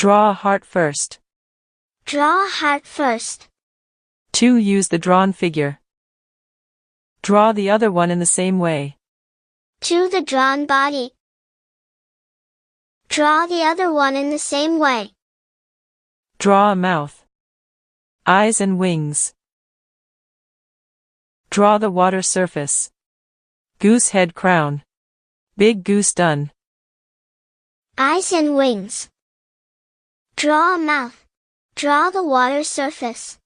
Draw a heart first. Draw a heart first. 2. Use the drawn figure. Draw the other one in the same way. 2. The drawn body. Draw the other one in the same way. Draw a mouth, eyes and wings. Draw the water surface. Goose head crown. Big goose done. Eyes and wings. Draw a mouth. Draw the water surface.